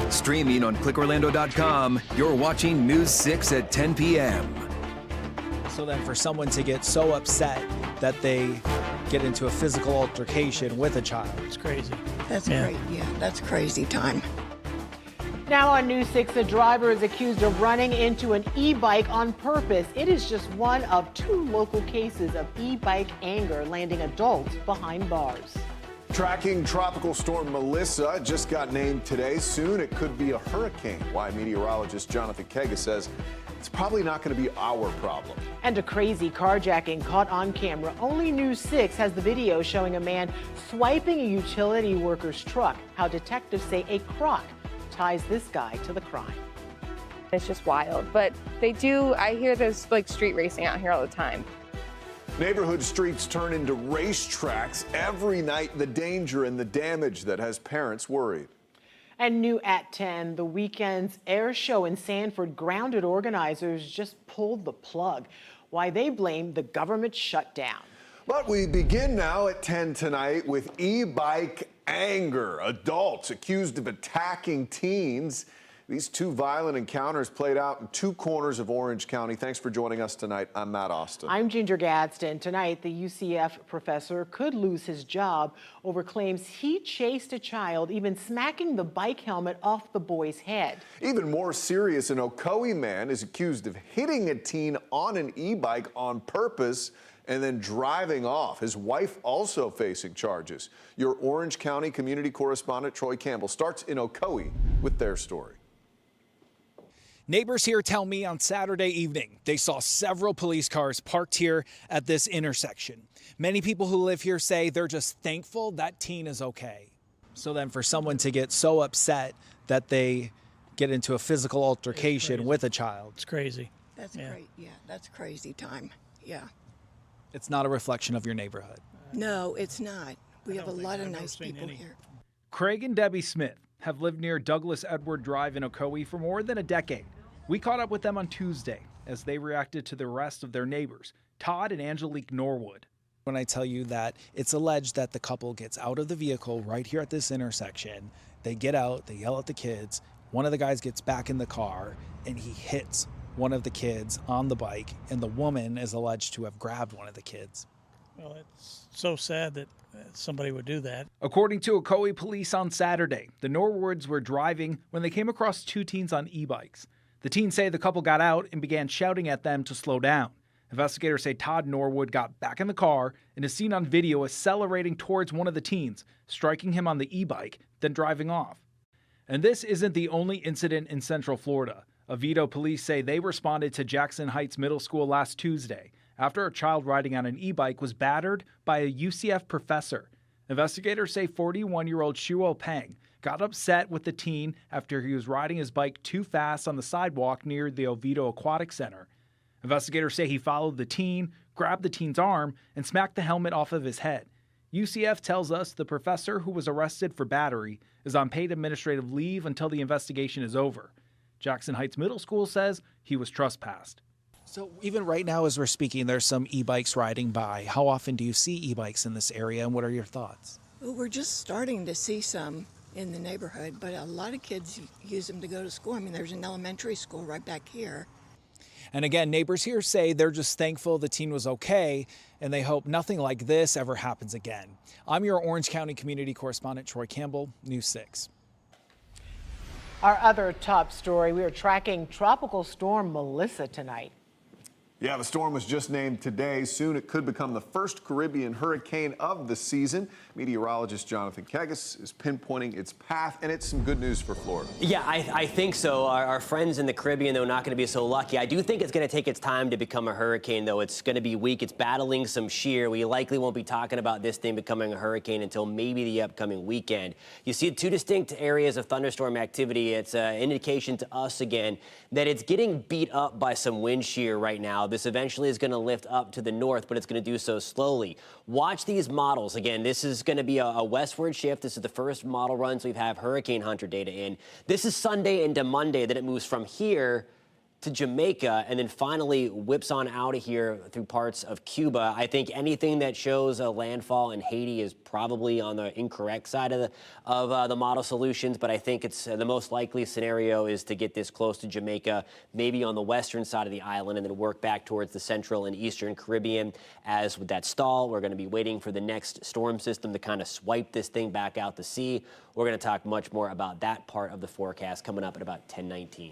Streaming on clickorlando.com, you're watching News 6 at 10 p.m. So then for someone to get so upset that they get into a physical altercation with a child. It's crazy. That's great. Yeah, that's crazy time. Now on News 6, a driver is accused of running into an e-bike on purpose. It is just one of 2 local cases of e-bike anger landing adults behind bars. Tracking Tropical Storm Melissa just got named today. Soon it could be a hurricane. Why meteorologist Jonathan Kaga says it's probably not going to be our problem. And a crazy carjacking caught on camera. Only News 6 has the video showing a man swiping a utility worker's truck. How detectives say a crock ties this guy to the crime. It's just wild, but I hear there's like street racing out here all the time. Neighborhood streets turn into racetracks every night. The danger and the damage that has parents worried. And new at 10, the weekend's air show in Sanford grounded organizers just pulled the plug. Why they blame the government shutdown. But we begin now at 10 tonight with e-bike anger. Adults accused of attacking teens. These 2 violent encounters played out in 2 corners of Orange County. Thanks for joining us tonight. I'm Matt Austin. I'm Ginger Gadsden. Tonight, the UCF professor could lose his job over claims he chased a child, even smacking the bike helmet off the boy's head. Even more serious, an Ocoee man is accused of hitting a teen on an e-bike on purpose and then driving off. His wife also facing charges. Your Orange County community correspondent Troy Campbell starts in Ocoee with their story. Neighbors here tell me on Saturday evening they saw several police cars parked here at this intersection. Many people who live here say they're just thankful that teen is okay. So then for someone to get so upset that they get into a physical altercation with a child. It's crazy. That's great. Yeah, that's crazy time. Yeah. It's not a reflection of your neighborhood. No, it's not. We have a lot of nice people here. Craig and Debbie Smith have lived near Douglas Edward Drive in Ocoee for more than a decade. We caught up with them on Tuesday as they reacted to the arrest of their neighbors, Todd and Angelique Norwood. When I tell you that it's alleged that the couple gets out of the vehicle right here at this intersection, they get out, they yell at the kids, one of the guys gets back in the car and he hits one of the kids on the bike, and the woman is alleged to have grabbed one of the kids. Well, it's so sad that somebody would do that. According to Ocoee police on Saturday, the Norwoods were driving when they came across 2 teens on e-bikes. The teens say the couple got out and began shouting at them to slow down. Investigators say Todd Norwood got back in the car and is seen on video accelerating towards one of the teens, striking him on the e-bike, then driving off. And this isn't the only incident in Central Florida. Oviedo police say they responded to Jackson Heights Middle School last Tuesday after a child riding on an e-bike was battered by a UCF professor. Investigators say 41-year-old Shuo Peng got upset with the teen after he was riding his bike too fast on the sidewalk near the Oviedo Aquatic Center. Investigators say he followed the teen, grabbed the teen's arm, and smacked the helmet off of his head. UCF tells us the professor who was arrested for battery is on paid administrative leave until the investigation is over. Jackson Heights Middle School says he was trespassed. So even right now as we're speaking, there's some e-bikes riding by. How often do you see e-bikes in this area, and what are your thoughts? Well, we're just starting to see some in the neighborhood, but a lot of kids use them to go to school. I mean, there's an elementary school right back here. And again, neighbors here say they're just thankful the teen was okay, and they hope nothing like this ever happens again. I'm your Orange County community correspondent, Troy Campbell, News 6. Our other top story, we are tracking Tropical Storm Melissa tonight. Yeah, the storm was just named today. Soon it could become the first Caribbean hurricane of the season. Meteorologist Jonathan Kagas is pinpointing its path, and it's some good news for Florida. Yeah, I think so. Our friends in the Caribbean, though, not going to be so lucky. I do think it's going to take its time to become a hurricane, though. It's going to be weak. It's battling some shear. We likely won't be talking about this thing becoming a hurricane until maybe the upcoming weekend. You see 2 distinct areas of thunderstorm activity. It's an indication to us, again, that it's getting beat up by some wind shear right now. This eventually is going to lift up to the north, but it's going to do so slowly. Watch these models. Again, this is going to be a westward shift. This is the first model runs we've had Hurricane Hunter data in. This is Sunday into Monday that it moves from here to Jamaica and then finally whips on out of here through parts of Cuba. I think anything that shows a landfall in Haiti is probably on the incorrect side of the model solutions, but I think it's the most likely scenario is to get this close to Jamaica, maybe on the western side of the island, and then work back towards the central and eastern Caribbean. As with that stall, we're going to be waiting for the next storm system to kind of swipe this thing back out to sea. We're going to talk much more about that part of the forecast coming up at about 10:19.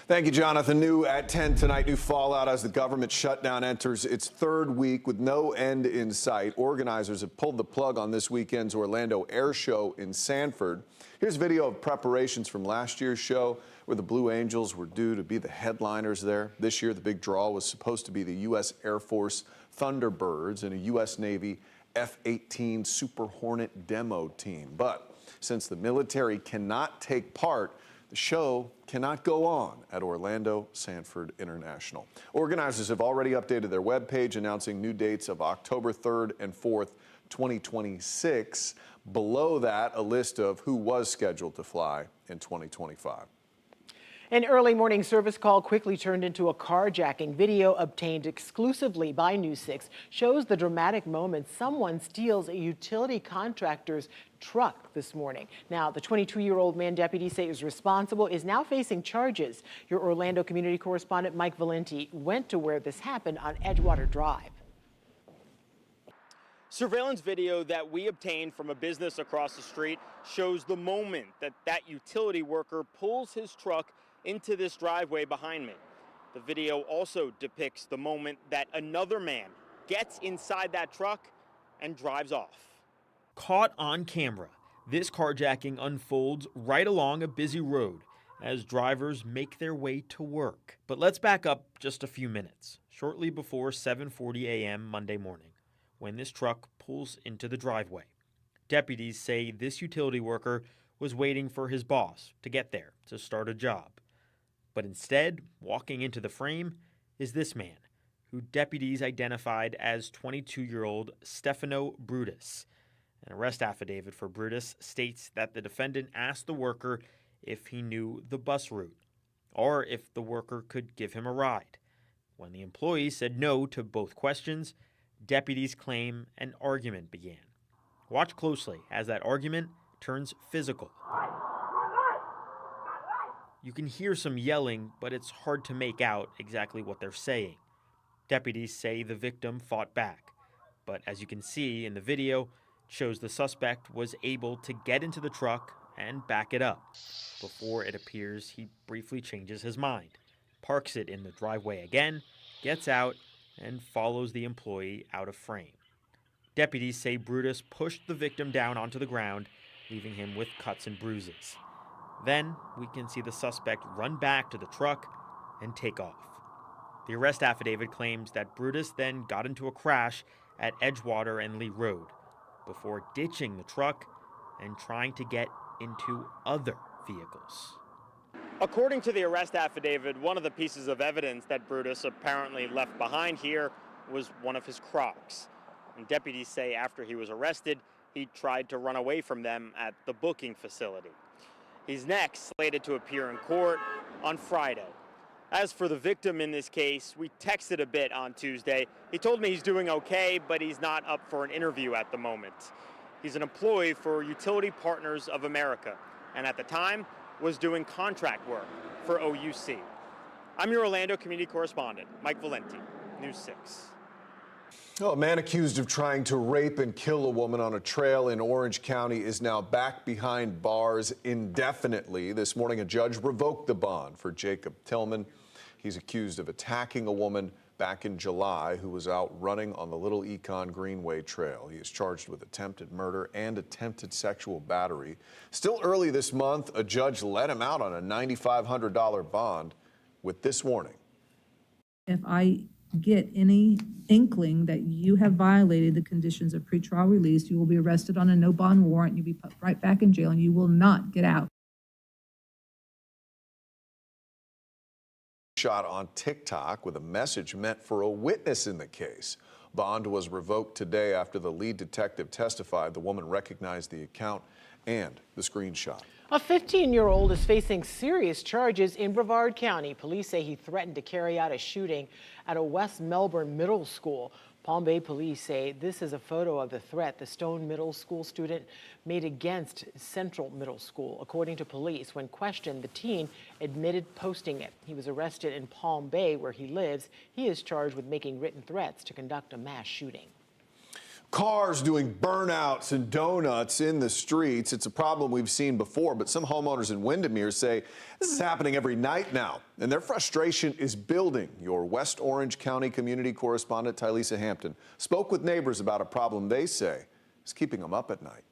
Thank you, Jonathan. New at 10 tonight, new fallout as the government shutdown enters its third week with no end in sight. Organizers have pulled the plug on this weekend's Orlando Air Show in Sanford. Here's video of preparations from last year's show where the Blue Angels were due to be the headliners there. This year, the big draw was supposed to be the U.S. Air Force Thunderbirds and a U.S. Navy F-18 Super Hornet demo team. But since the military cannot take part, the show cannot go on at Orlando Sanford International. Organizers have already updated their webpage announcing new dates of October 3rd and 4th, 2026. Below that, a list of who was scheduled to fly in 2025. An early morning service call quickly turned into a carjacking. Video obtained exclusively by News 6 shows the dramatic moment someone steals a utility contractor's truck this morning. Now, the 22-year-old man deputies say is responsible is now facing charges. Your Orlando community correspondent Mike Valenti went to where this happened on Edgewater Drive. Surveillance video that we obtained from a business across the street shows the moment that utility worker pulls his truck into this driveway behind me. The video also depicts the moment that another man gets inside that truck and drives off. Caught on camera, this carjacking unfolds right along a busy road as drivers make their way to work. But let's back up just a few minutes, shortly before 7:40 a.m. Monday morning, when this truck pulls into the driveway. Deputies say this utility worker was waiting for his boss to get there to start a job. But instead, walking into the frame is this man, who deputies identified as 22-year-old Stefano Brutus. An arrest affidavit for Brutus states that the defendant asked the worker if he knew the bus route, or if the worker could give him a ride. When the employee said no to both questions, deputies claim an argument began. Watch closely as that argument turns physical. You can hear some yelling, but it's hard to make out exactly what they're saying. Deputies say the victim fought back, but as you can see in the video, it shows the suspect was able to get into the truck and back it up before it appears he briefly changes his mind, parks it in the driveway again, gets out, and follows the employee out of frame. Deputies say Brutus pushed the victim down onto the ground, leaving him with cuts and bruises. Then we can see the suspect run back to the truck and take off. The arrest affidavit claims that Brutus then got into a crash at Edgewater and Lee Road before ditching the truck and trying to get into other vehicles. According to the arrest affidavit, one of the pieces of evidence that Brutus apparently left behind here was one of his Crocs. And deputies say after he was arrested, he tried to run away from them at the booking facility. He's next slated to appear in court on Friday. As for the victim in this case, we texted a bit on Tuesday. He told me he's doing okay, but he's not up for an interview at the moment. He's an employee for Utility Partners of America, and at the time was doing contract work for OUC. I'm your Orlando community correspondent, Mike Valenti, News 6. Oh, a man accused of trying to rape and kill a woman on a trail in Orange County is now back behind bars indefinitely. This morning, a judge revoked the bond for Jacob Tillman. He's accused of attacking a woman back in July who was out running on the Little Econ Greenway Trail. He is charged with attempted murder and attempted sexual battery. Still early this month, a judge let him out on a $9,500 bond with this warning. If I get any inkling that you have violated the conditions of pretrial release, you will be arrested on a no bond warrant. You'll be put right back in jail and you will not get out. Shot on TikTok with a message meant for a witness in the case. Bond was revoked today after the lead detective testified the woman recognized the account and the screenshot. A 15-year-old is facing serious charges in Brevard County. Police say he threatened to carry out a shooting at a West Melbourne middle school. Palm Bay police say this is a photo of the threat the Stone Middle School student made against Central Middle School. According to police, when questioned, the teen admitted posting it. He was arrested in Palm Bay, where he lives. He is charged with making written threats to conduct a mass shooting. Cars doing burnouts and donuts in the streets. It's a problem we've seen before, but some homeowners in Windermere say this is happening every night now, and their frustration is building. Your West Orange County community correspondent, Tylisa Hampton, spoke with neighbors about a problem they say is keeping them up at night.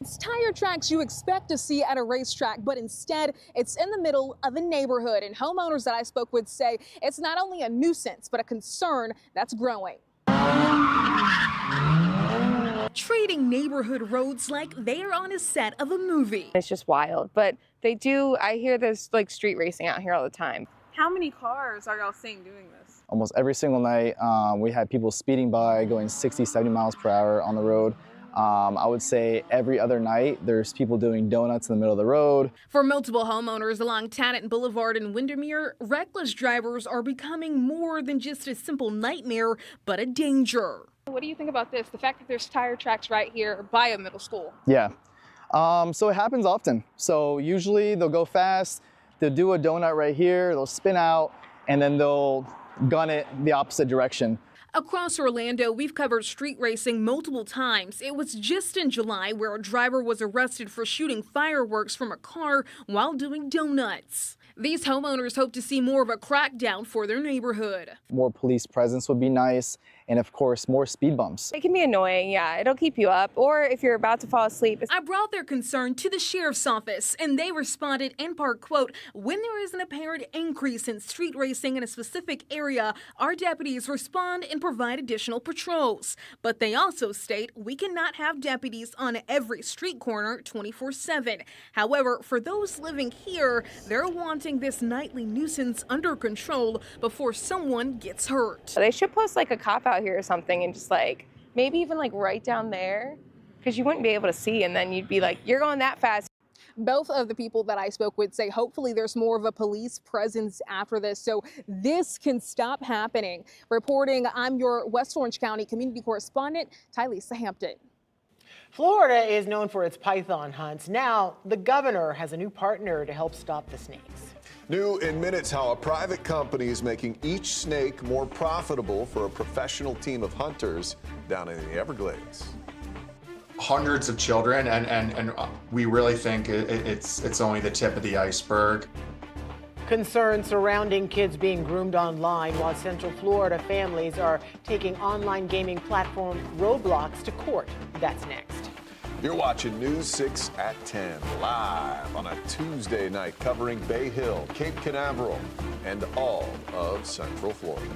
It's tire tracks you expect to see at a racetrack, but instead it's in the middle of a neighborhood. And homeowners that I spoke with say it's not only a nuisance, but a concern that's growing. Treating neighborhood roads like they're on a set of a movie. It's just wild, but I hear there's like street racing out here all the time. How many cars are y'all seeing doing this? Almost every single night, we had people speeding by, going 60, 70 miles per hour on the road. I would say every other night there's people doing donuts in the middle of the road. For multiple homeowners along Tanett Boulevard in Windermere, reckless drivers are becoming more than just a simple nightmare, but a danger. What do you think about this? The fact that there's tire tracks right here by a middle school. Yeah, so it happens often. So usually they'll go fast, they'll do a donut right here, they'll spin out, and then they'll gun it the opposite direction. Across Orlando, we've covered street racing multiple times. It was just in July where a driver was arrested for shooting fireworks from a car while doing donuts. These homeowners hope to see more of a crackdown for their neighborhood. More police presence would be nice, and of course, more speed bumps. It can be annoying, yeah, it'll keep you up, or if you're about to fall asleep. I brought their concern to the sheriff's office, and they responded in part, quote, "When there is an apparent increase in street racing in a specific area, our deputies respond and provide additional patrols. But they also state we cannot have deputies on every street corner 24/7. However, for those living here, they're wanting this nightly nuisance under control before someone gets hurt." They should post like a cop out here or something and just like, maybe even like right down there, because you wouldn't be able to see and then you'd be like, you're going that fast. Both of the people that I spoke with say hopefully there's more of a police presence after this so this can stop happening. Reporting, I'm your West Orange County community correspondent, Tylisa Hampton. Florida is known for its python hunts. Now, the governor has a new partner to help stop the snakes. New in minutes, how a private company is making each snake more profitable for a professional team of hunters down in the Everglades. Hundreds of children, and we really think it's only the tip of the iceberg. Concerns surrounding kids being groomed online, while Central Florida families are taking online gaming platform Roblox to court. That's next. You're watching News 6 at 10, live on a Tuesday night, covering Bay Hill, Cape Canaveral, and all of Central Florida.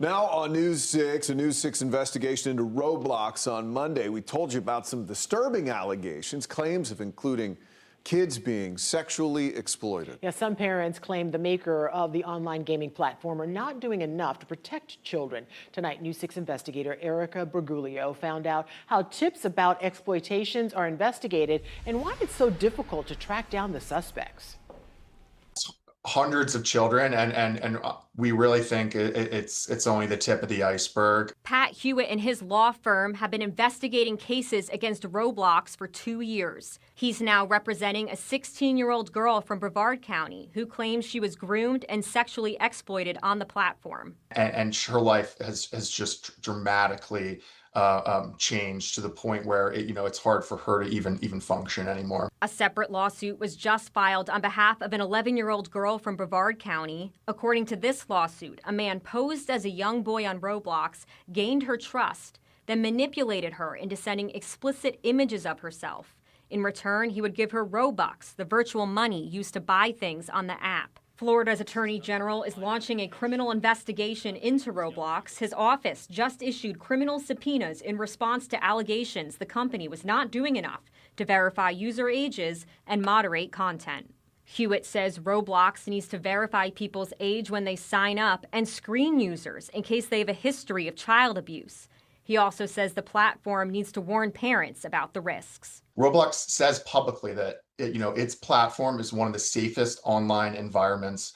Now on News 6, a News 6 investigation into Roblox on Monday. We told you about some disturbing allegations, claims of including kids being sexually exploited. Yeah, some parents claim the maker of the online gaming platform are not doing enough to protect children. Tonight, News 6 investigator Erica Bergoglio found out how tips about exploitations are investigated and why it's so difficult to track down the suspects. Hundreds of children, and we really think it's only the tip of the iceberg. Pat Hewitt and his law firm have been investigating cases against Roblox for 2 years. He's now representing a 16-year-old girl from Brevard County who claims she was groomed and sexually exploited on the platform. And her life has just dramatically changed to the point where it's hard for her to even function anymore. A separate lawsuit was just filed on behalf of an 11-year-old girl from Brevard County. According to this lawsuit, a man posed as a young boy on Roblox, gained her trust, then manipulated her into sending explicit images of herself. In return, he would give her Robux, the virtual money used to buy things on the app. Florida's Attorney General is launching a criminal investigation into Roblox. His office just issued criminal subpoenas in response to allegations the company was not doing enough to verify user ages and moderate content. Hewitt says Roblox needs to verify people's age when they sign up and screen users in case they have a history of child abuse. He also says the platform needs to warn parents about the risks. Roblox says publicly that its platform is one of the safest online environments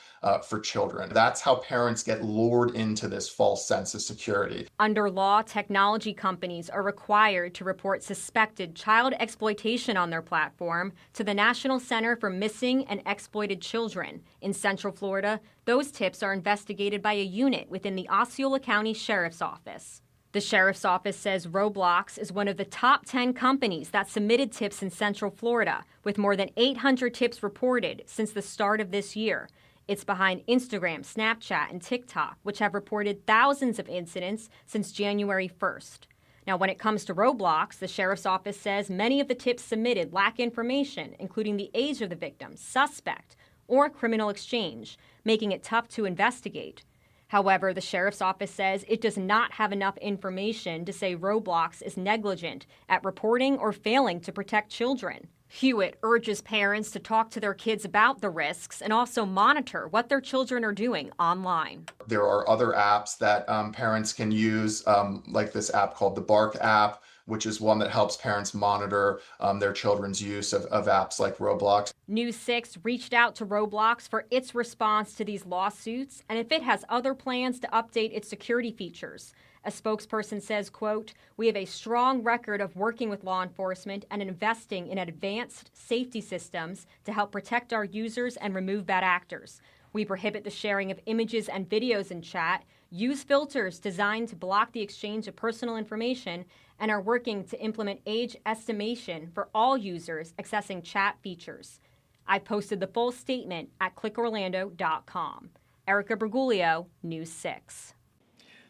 for children. That's how parents get lured into this false sense of security. Under law, technology companies are required to report suspected child exploitation on their platform to the National Center for Missing and Exploited Children. In Central Florida, those tips are investigated by a unit within the Osceola County Sheriff's Office. The Sheriff's Office says Roblox is one of the top 10 companies that submitted tips in Central Florida, with more than 800 tips reported since the start of this year. It's behind Instagram, Snapchat, and TikTok, which have reported thousands of incidents since January 1st. Now, when it comes to Roblox, the Sheriff's Office says many of the tips submitted lack information, including the age of the victim, suspect, or criminal exchange, making it tough to investigate. However, the Sheriff's Office says it does not have enough information to say Roblox is negligent at reporting or failing to protect children. Hewitt urges parents to talk to their kids about the risks and also monitor what their children are doing online. There are other apps that parents can use, like this app called the Bark app, which is one that helps parents monitor their children's use of apps like Roblox. News 6 reached out to Roblox for its response to these lawsuits and if it has other plans to update its security features. A spokesperson says, quote, "We have a strong record of working with law enforcement and investing in advanced safety systems to help protect our users and remove bad actors. We prohibit the sharing of images and videos in chat, use filters designed to block the exchange of personal information, and are working to implement age estimation for all users accessing chat features." I posted the full statement at clickorlando.com. Erica Bergoglio, News 6.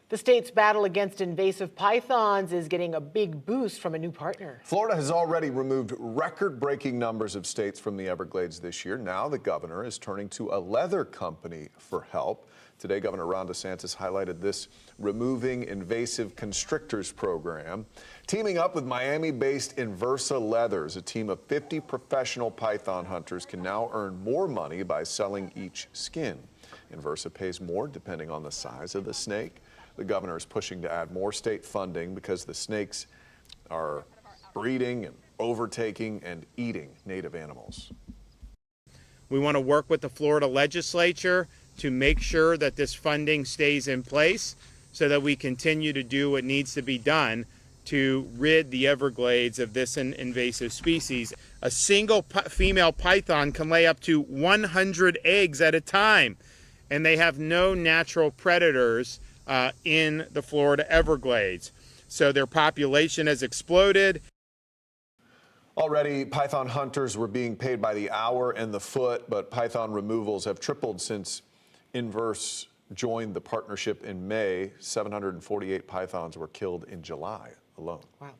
The state's battle against invasive pythons is getting a big boost from a new partner. Florida has already removed record-breaking numbers of states from the Everglades this year. Now the governor is turning to a leather company for help. Today, Governor Ron DeSantis highlighted this Removing Invasive Constrictors program, teaming up with Miami-based Inversa Leathers. A team of 50 professional python hunters can now earn more money by selling each skin. Inversa pays more depending on the size of the snake. The governor is pushing to add more state funding because the snakes are breeding and overtaking and eating native animals. We want to work with the Florida legislature to make sure that this funding stays in place so that we continue to do what needs to be done to rid the Everglades of this invasive species. A single female python can lay up to 100 eggs at a time, and they have no natural predators in the Florida Everglades. So their population has exploded. Already, python hunters were being paid by the hour and the foot, but python removals have tripled since Inverse joined the partnership in May. 748 pythons were killed in July alone. Wow.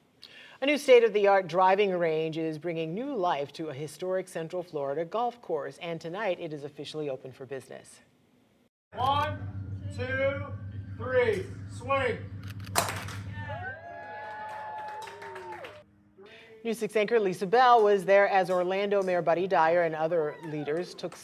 A new state-of-the-art driving range is bringing new life to a historic Central Florida golf course, and tonight it is officially open for business. 1, 2, 3. 3, swing. News 6 anchor Lisa Bell was there as Orlando Mayor Buddy Dyer and other leaders took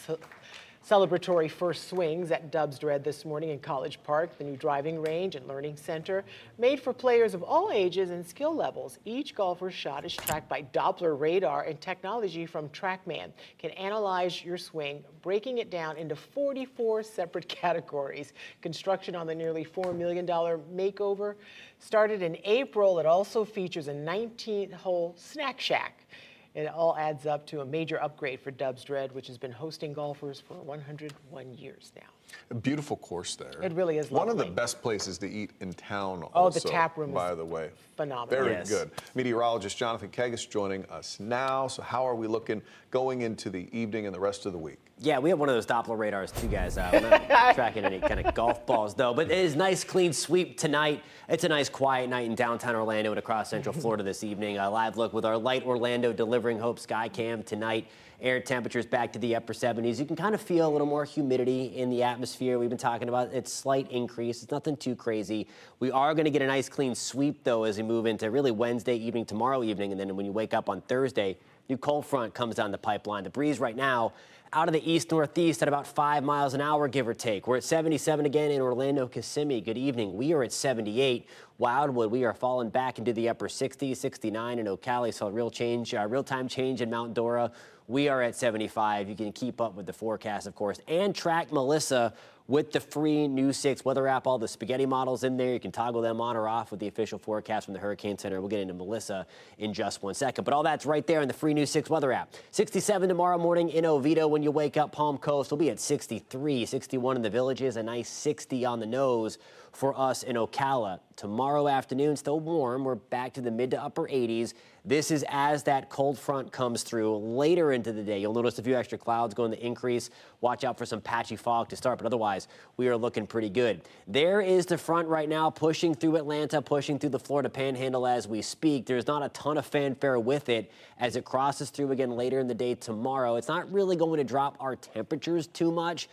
celebratory first swings at Dubs Dread this morning in College Park, the new driving range and learning center, made for players of all ages and skill levels. Each golfer's shot is tracked by Doppler radar, and technology from TrackMan can analyze your swing, breaking it down into 44 separate categories. Construction on the nearly $4 million makeover started in April. It also features a 19-hole snack shack. It all adds up to a major upgrade for Dubs Dread, which has been hosting golfers for 101 years now. A beautiful course there. It really is lovely. One of the best places to eat in town also, Oh, the tap room by is the way. phenomenal. Very Yes. good. Meteorologist Jonathan Kegas joining us now. So how are we looking going into the evening and the rest of the week? Yeah, we have one of those Doppler radars too, guys. We're not tracking any kind of golf balls, though. But it is nice, clean sweep tonight. It's a nice, quiet night in downtown Orlando and across Central Florida this evening. A live look with our Light Orlando Delivering Hope Skycam tonight. Air temperatures back to the upper 70s. You can kind of feel a little more humidity in the atmosphere. We've been talking about its slight increase. It's nothing too crazy. We are going to get a nice, clean sweep, though, as we move into really Wednesday evening, tomorrow evening. And then when you wake up on Thursday, new cold front comes down the pipeline. The breeze right now out of the east-northeast at about 5 miles an hour, give or take. We're at 77 again in Orlando, Kissimmee. Good evening. We are at 78. Wildwood, we are falling back into the upper 60s, 69 in Ocala. Saw real-time change in Mount Dora. We are at 75. You can keep up with the forecast, of course, and track Melissa with the free News 6 weather app. All the spaghetti models in there. You can toggle them on or off with the official forecast from the Hurricane Center. We'll get into Melissa in just 1 second. But all that's right there in the free News 6 weather app. 67 tomorrow morning in Oviedo when you wake up. Palm Coast will be at 63, 61 in the Villages, a nice 60 on the nose for us in Ocala. Tomorrow afternoon, still warm. We're back to the mid to upper 80s. This is as that cold front comes through later into the day. You'll notice a few extra clouds going to increase. Watch out for some patchy fog to start, but otherwise, we are looking pretty good. There is the front right now pushing through Atlanta, pushing through the Florida Panhandle as we speak. There's not a ton of fanfare with it as it crosses through again later in the day tomorrow. It's not really going to drop our temperatures too much,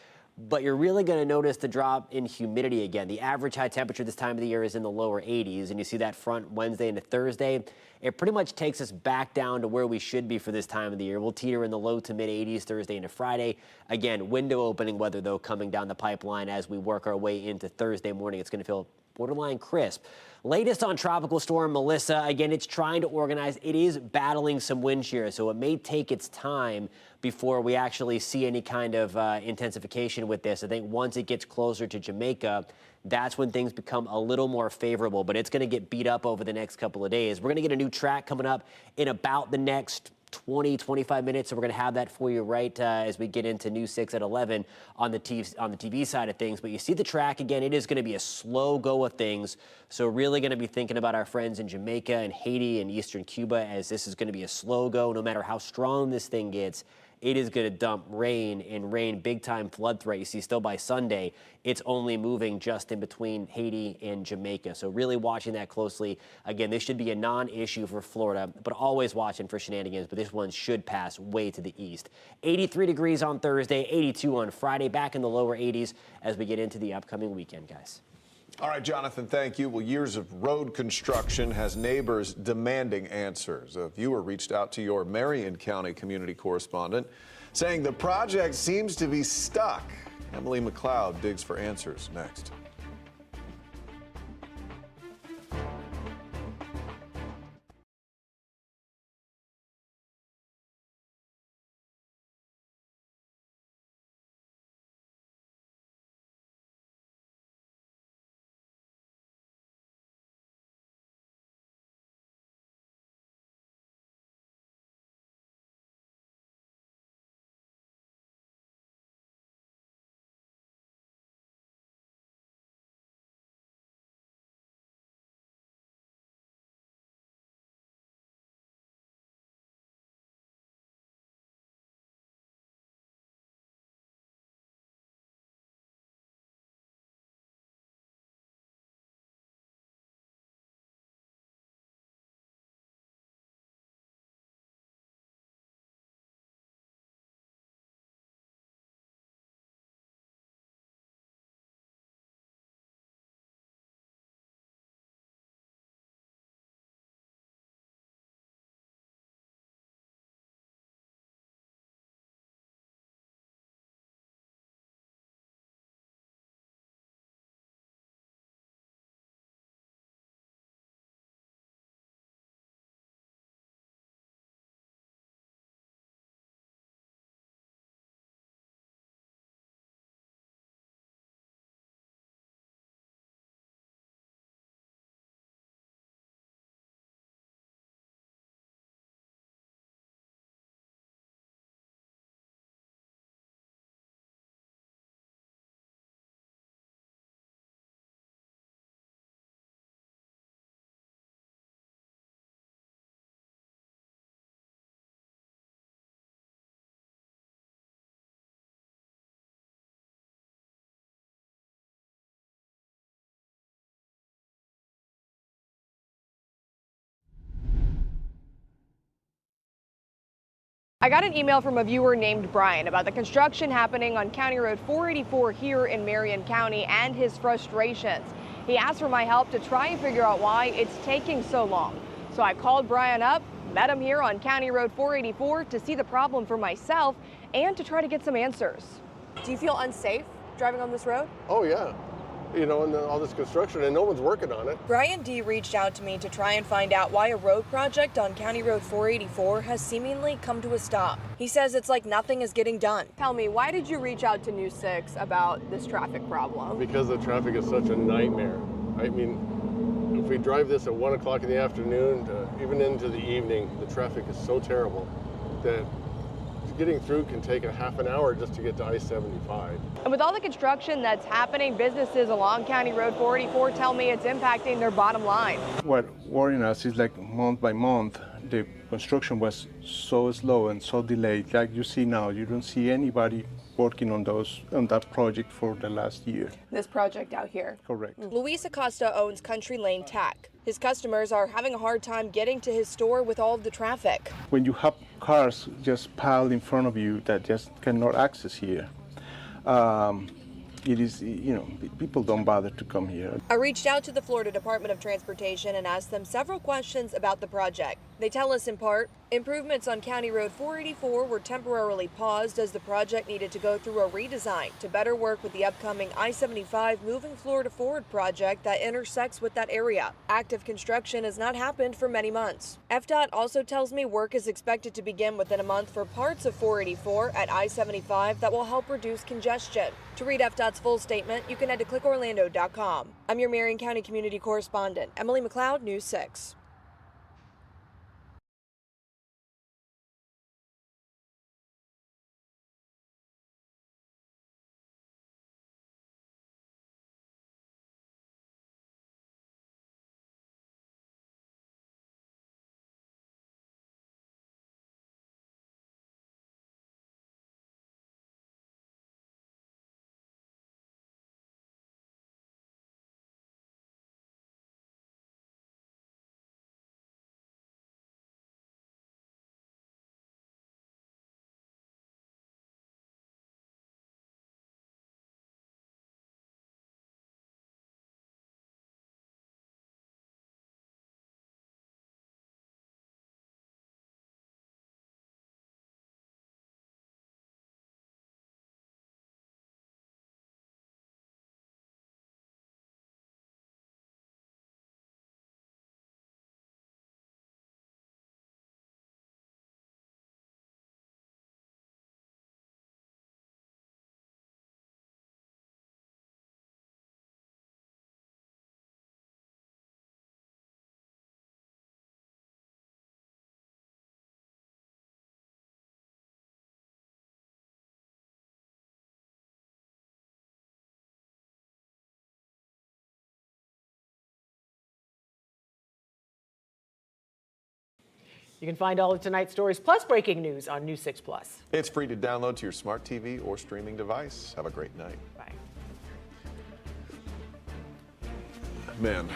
but you're really going to notice the drop in humidity again. The average high temperature this time of the year is in the lower 80s, and you see that front Wednesday into Thursday. It pretty much takes us back down to where we should be for this time of the year. We'll teeter in the low to mid 80s Thursday into Friday. Again, window opening weather, though, coming down the pipeline as we work our way into Thursday morning. It's going to feel borderline crisp. Latest on Tropical Storm Melissa. Again, it's trying to organize. It is battling some wind shear, so it may take its time before we actually see any kind of intensification with this. I think once it gets closer to Jamaica, that's when things become a little more favorable, but it's going to get beat up over the next couple of days. We're going to get a new track coming up in about the next 20, 25 minutes, so we're going to have that for you right as we get into News 6 at 11 on the TV side of things. But you see the track again, it is going to be a slow go of things, so really going to be thinking about our friends in Jamaica and Haiti and Eastern Cuba, as this is going to be a slow go. No matter how strong this thing gets, it is going to dump rain, and rain, big-time flood threat. You see, still by Sunday, it's only moving just in between Haiti and Jamaica. So really watching that closely. Again, this should be a non-issue for Florida, but always watching for shenanigans. But this one should pass way to the east. 83 degrees on Thursday, 82 on Friday, back in the lower 80s as we get into the upcoming weekend, guys. All right, Jonathan, thank you. Well, years of road construction has neighbors demanding answers. A viewer reached out to your Marion County community correspondent saying the project seems to be stuck. Emily McLeod digs for answers next. I got an email from a viewer named Brian about the construction happening on County Road 484 here in Marion County and his frustrations. He asked for my help to try and figure out why it's taking so long. So I called Brian up, met him here on County Road 484 to see the problem for myself and to try to get some answers. Do you feel unsafe driving on this road? Oh, yeah. You know, and all this construction and no one's working on it. Brian D. reached out to me to try and find out why a road project on County Road 484 has seemingly come to a stop. He says it's like nothing is getting done. Tell me, why did you reach out to News 6 about this traffic problem? Because the traffic is such a nightmare. I mean, if we drive this at 1 o'clock in the afternoon, even into the evening, the traffic is so terrible that getting through can take a half an hour just to get to I-75. And with all the construction that's happening, businesses along County Road 484 tell me it's impacting their bottom line. What worrying us is like month by month, the construction was so slow and so delayed. Like you see now, you don't see anybody working on that project for the last year. This project out here. Correct. Luis Acosta owns Country Lane Tack. His customers are having a hard time getting to his store with all of the traffic. When you have cars just piled in front of you that just cannot access here, it is, you know, people don't bother to come here. I reached out to the Florida Department of Transportation and asked them several questions about the project. They tell us in part, improvements on County Road 484 were temporarily paused as the project needed to go through a redesign to better work with the upcoming I-75 Moving Florida Forward project that intersects with that area. Active construction has not happened for many months. FDOT also tells me work is expected to begin within a month for parts of 484 at I-75 that will help reduce congestion. To read FDOT's full statement, you can head to clickorlando.com. I'm your Marion County Community Correspondent, Emily McLeod, News 6. You can find all of tonight's stories plus breaking news on News 6 Plus. It's free to download to your smart TV or streaming device. Have a great night. Bye. Man.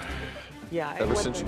Yeah. Ever since you